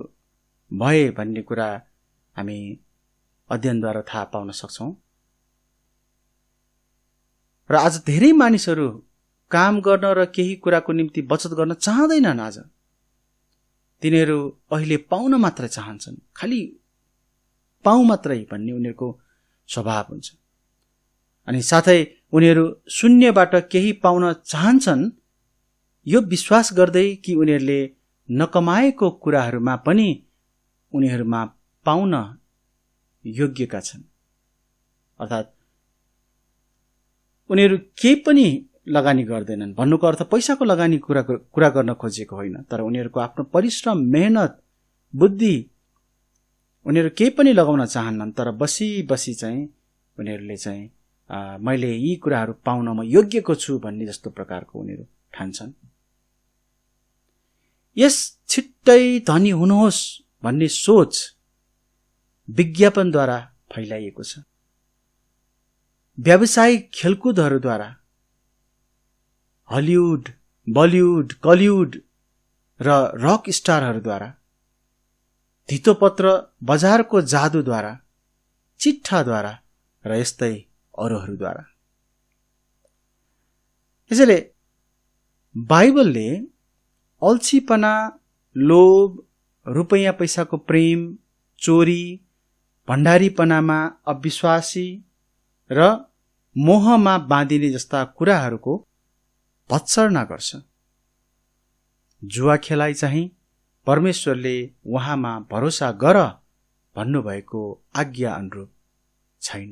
भए भन्ने कुरा हामी अध्ययनद्वारा थाहा पाउन सक्छौं। र आज धेरै मानिसहरू काम गर्न र केही कुराको निम्ति बचत गर्न चाहँदैनन्। आज तिनीहरू अहिले पाउन मात्र चाहन्छन्, खालि पाऊ मात्रै भन्ने उनीहरूको स्वभाव हुन्छ। अनि साथै उनीहरू शून्यबाट केही पाउन चाहन्छन्, यो विश्वास गर्दै कि उनीहरूले नकमाएको कुराहरूमा पनि उनीहरूमा पाउन योग्यका छन्। अर्थात् उनीहरू केही पनि लगानी गर्दैनन्। भन्नुको अर्थ पैसाको लगानी कुरा गर्न खोजेको होइन, तर उनीहरूको आफ्नो परिश्रम, मेहनत, बुद्धि, उनीहरू केही पनि लगाउन चाहन्नन्। तर बसी बसी चाहिँ उनीहरूले चाहिँ मैले यी कुराहरू पाउन म योग्यको छु भन्ने जस्तो प्रकारको उनीहरू ठान्छन्। यस छिट्टै धनी हुनुहोस् भन्ने सोच विज्ञापनद्वारा फैलाइएको छ। व्यावसायिक खेलकुदहरूद्वारा, हलिउड, बलिउड, कलिउड र रक स्टारहरूद्वारा, धितोपत्र बजारको जादुद्वारा, चिट्ठाद्वारा र यस्तै अरूहरूद्वारा। यसैले बाइबलले अल्छीपना, लोभ, रुपैयाँ पैसाको प्रेम, चोरी, भण्डारीपनामा अविश्वासी र मोहमा बाँधिने जस्ता कुराहरूको भत्सर्ना गर्छ। जुवा खेलाइ चाहिँ परमेश्वरले उहाँमा भरोसा गर भन्नुभएको आज्ञा अनुरूप छैन।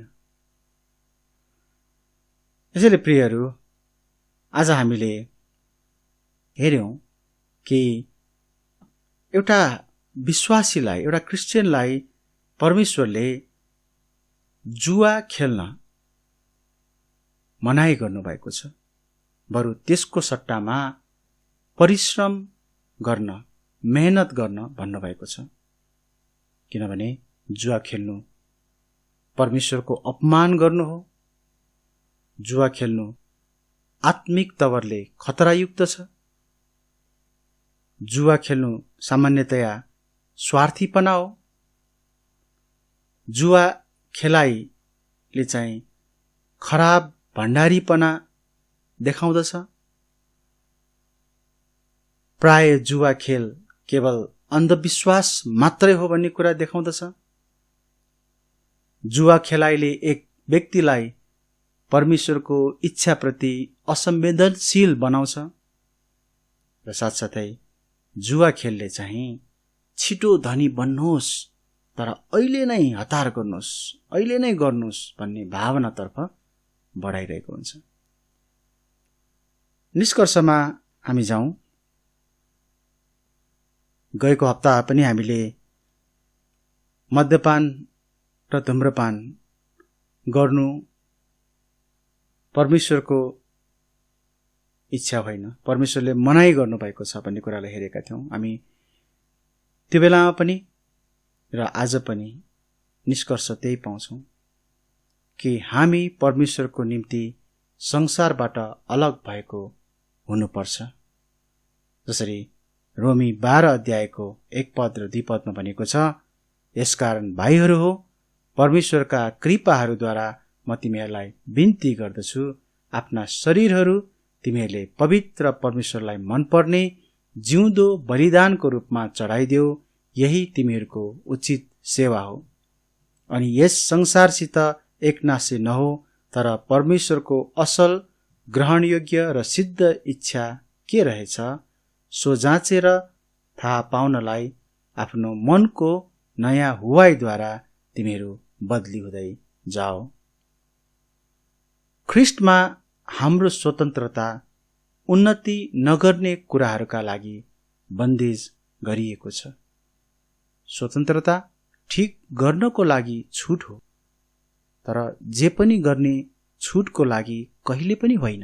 यसैले प्रियहरू, आज हामीले हेर्यौं कि एउटा विश्वासीलाई, एउटा क्रिस्चियनलाई परमेश्वरले जुवा खेल्न मनाई गर्नुभएको छ। बरु त्यसको सट्टामा परिश्रम गर्न, मेहनत गर्न भन्नुभएको छ। किनभने जुवा खेल्नु परमेश्वरको अपमान गर्नु हो। जुवा खेल्नु आत्मिक तवरले खतरायुक्त छ। जुवा खेल्नु सामान्यतया स्वार्थीपना हो। जुवा खेलाइले चाहिँ खराब भण्डारीपना देखाउँदछ। प्राय जुवा खेल केवल अन्धविश्वास मात्रै हो भन्ने कुरा देखाउँदछ। जुवा खेलाइले एक व्यक्तिलाई परमेश्वरको इच्छाप्रति असंवेदनशील बनाउँछ र साथसाथै जुवा खेलले चाहिँ छिटो धनी बन्नुहोस् तर अहिले नै हतार गर्नुहोस्, अहिले नै गर्नुहोस् भन्ने भावनातर्फ बढाइरहेको हुन्छ। निष्कर्षमा हामी जाउँ। गएको हप्ता पनि हामीले मद्यपान र धूम्रपान गर्नु परमेश्वरको इच्छा होइन, परमेश्वरले मनाइ गर्नुभएको छ भन्ने कुरालाई हेरेका थियौँ। हामी त्यो बेलामा पनि र आज पनि निष्कर्ष त्यही पाउँछौँ कि हामी परमेश्वरको निम्ति संसारबाट अलग भएको हुनुपर्छ। जसरी रोमी 12 अध्यायको 1 पद र 2 पदमा भनेको छ, यसकारण भाइहरू हो, परमेश्वरका कृपाहरूद्वारा म तिमीहरूलाई बिन्ती गर्दछु, आफ्ना शरीरहरू तिमीहरूले पवित्र परमेश्वरलाई मनपर्ने जिउँदो बलिदानको रूपमा चढाइदेऊ, यही तिमीहरूको उचित सेवा हो। अनि यस संसारसित एकनासे नहो, तर परमेश्वरको असल ग्रहणयोग्य र सिद्ध इच्छा के रहेछ सो जाँचेर थाहा पाउनलाई आफ्नो मनको नयाँ हुवाईद्वारा तिमीहरू बदली हुँदै जाओ। ख्रिस्टमा हाम्रो स्वतन्त्रता उन्नति नगर्ने कुराहरूका लागि बन्देज गरिएको छ। स्वतन्त्रता ठिक गर्नको लागि छुट हो, तर जे पनि गर्ने छुटको लागि कहिले पनि होइन।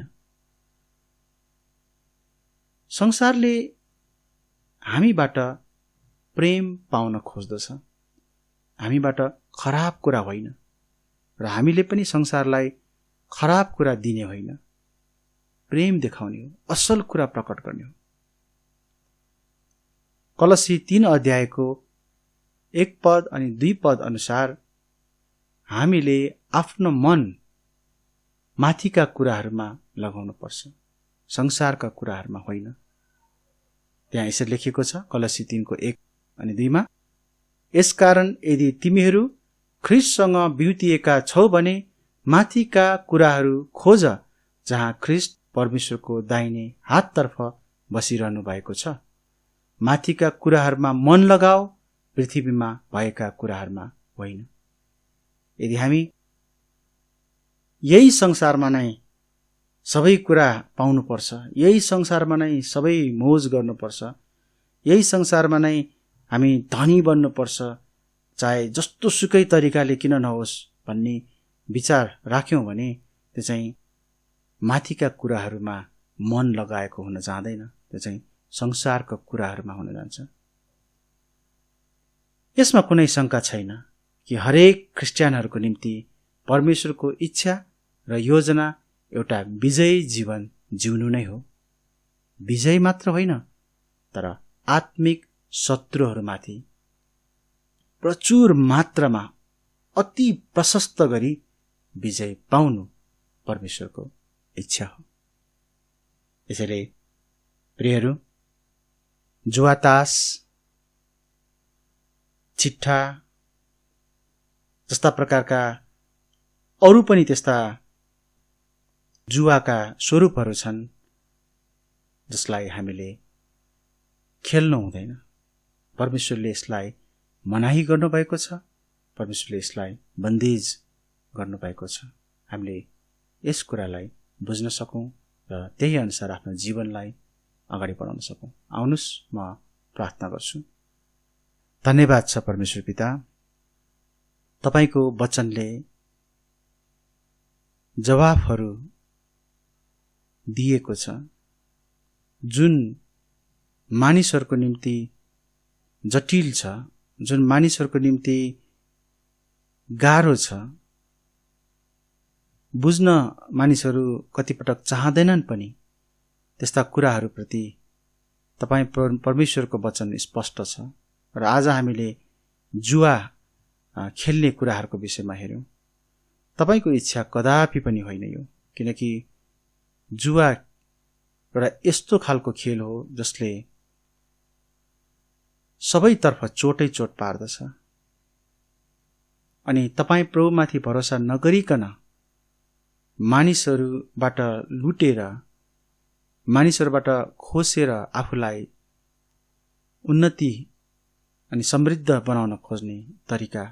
संसारले हामीबाट प्रेम पाउन खोज्दछ, हामीबाट खराब कुरा होइन, र हामीले पनि संसारलाई खराब कुरा दिने होइन, प्रेम देखाउने हो, असल कुरा प्रकट गर्ने हो। कलसी 3 अध्यायको 1 पद अनि 2 पद अनुसार हामीले आफ्नो मन माथिका कुराहरूमा लगाउनु पर्छ, संसारका कुराहरूमा होइन। त्यहाँ यसरी लेखिएको छ कलसी 3को 1 अनि 2 मा, यसकारण यदि तिमीहरू ख्रिस्टसँग बिउतिएका छौ भने माथिका कुराहरू खोज, जहाँ ख्रिस्ट परमेश्वरको दाहिने हाततर्फ बसिरहनु भएको छ। माथिका कुराहरूमा मन लगाओ, पृथ्वीमा भएका कुराहरूमा होइन। यदि हामी यही संसारमा नै सबै कुरा पाउनुपर्छ, यही संसारमा नै सबै मोज गर्नुपर्छ, यही संसारमा नै हामी धनी बन्नुपर्छ, चाहे जस्तो सुकै तरिकाले किन नहोस् भन्ने विचार राख्यौं भने त्यो चाहिँ माथिका कुराहरूमा मन लगाएको हुन जाँदैन, त्यो चाहिँ संसारका कुराहरूमा हुन जान्छ। यसमा कुनै शंका छैन कि हरेक क्रिस्चियनहरूको निम्ति परमेश्वरको इच्छा र योजना एउटा विजयी जीवन जिउनु नै हो। विजय मात्र होइन, तर आत्मिक शत्रुहरूमाथि प्रचुर मात्रामा अति प्रशस्त गरी विजय पाउनु परमेश्वरको इच्छा हो। यसैले प्रियहरू, जुवातास, चिट्ठा जस्ता प्रकारका अरू पनि त्यस्ता जुवाका स्वरूपहरू छन् जसलाई हामीले खेल्नु हुँदैन। परमेश्वरले यसलाई मनाही गर्नुभएको छ, परमेश्वरले यसलाई बन्देज गर्नुभएको छ। हामीले यस कुरालाई बुझ्न सकौं र त्यही अनुसार आफ्नो जीवनलाई अगाडि बढाउन सकौं। आउनुस् म प्रार्थना गर्छु। धन्यवाद छ परमेश्वर पिता, तपाईको वचनले जवाफहरू दिएको छ, जुन मानिसहरूको निम्ति जटिल छ, जुन मानिसहरूको निम्ति गाह्रो छ, बुझ्न मानिसहरू कतिपटक चाहँदैनन् पनि। त्यस्ता कुराहरूप्रति तपाईँ परमेश्वरको वचन स्पष्ट छ र आज हामीले जुवा खेल्ने कुराहरूको विषयमा हेर्यौं। तपाईको इच्छा कदापि पनि होइन यो, किनकि जुवा एउटा यस्तो खालको खेल हो जसले सबैतर्फ चोटै चोट पार्दछ। अनि तपाईँ प्रभुमाथि भरोसा नगरिकन मानिसहरूबाट लुटेर, मानिसहरूबाट खोसेर आफूलाई उन्नति अनि समृद्ध बनाउन खोज्ने तरिका,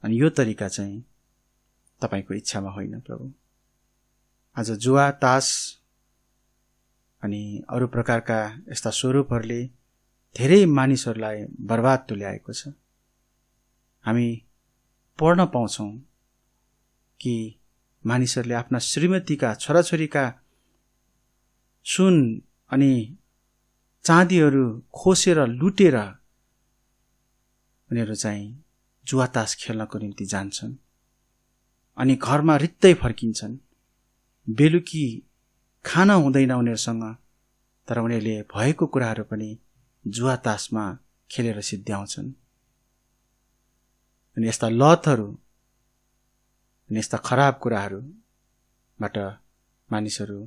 अनि यो तरिका चाहिँ तपाईको इच्छामा होइन प्रभु। आज जुवा, तास अनि अरू प्रकारका यस्ता स्वरूपहरूले धेरै मानिसहरूलाई बर्बाद तुल्याएको छ। हामी पढ्न पाउँछौं कि मानिसहरूले आफ्ना श्रीमतीका, छोराछोरीका सुन अनि चाँदीहरू खोसेर लुटेर उनीहरू चाहिँ जुवा तास खेल्नको निम्ति जान्छन् अनि घरमा रित्तै फर्किन्छन्। बेलुकी खाना हुँदैन उनीहरूसँग, तर उनीहरूले भएको कुराहरू पनि जुवा तासमा खेलेर सिद्ध्याउँछन्। अनि यस्ता लतहरू अनि यस्ता खराब कुराहरूबाट मानिसहरू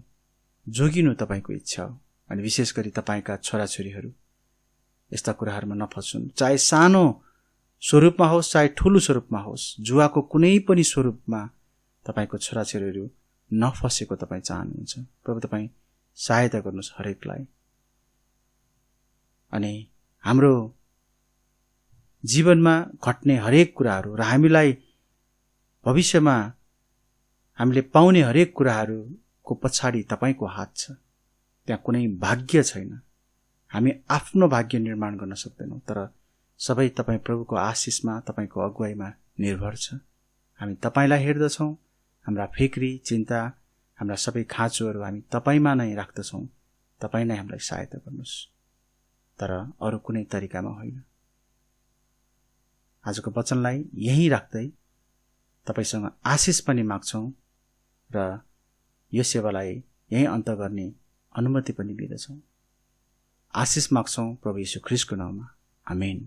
जोगिनु तपाईको इच्छा हो। अनि विशेष गरी तपाईका छोराछोरीहरू यस्ता कुराहरूमा नफसुन्। चाहे सानो स्वरूपमा होस् चाहे ठूलो स्वरूपमा होस्, जुवाको कुनै पनि स्वरूपमा तपाईको छोराछोरीहरू नफसेको तपाई चाहनुहुन्छ। प्रभु तपाई सहायता गर्नुहोस् हरेकलाई। अनि हाम्रो जीवनमा घट्ने हरेक कुराहरू र हामीलाई भविष्यमा हामीले पाउने हरेक कुराहरूको पछाडि तपाईको हात छ। त्यहाँ कुनै भाग्य छैन। हामी आफ्नो भाग्य निर्माण गर्न सक्दैनौं, तर सबै तपाई प्रभुको आशिषमा तपाईको अगुवाईमा निर्भर छ। हामी तपाईलाई हेर्दछौं। हाम्रा फिक्री चिन्ता हाम्रा सबै खाँचोहरू हामी तपाईमा नै राख्दछौं। तपाई नै हामीलाई सहायता गर्नुहोस्, तर अरु कुनै तरिकामा होइन। आजको वचनलाई यही राख्दै तपाईसँग आशिष पनि माग्छौं र यो सेवालाई यही अन्त गर्ने अनुमति पनि लिँदछौं। आशिष माग्छौं प्रभु येशू ख्रीष्टको नाममा, आमेन।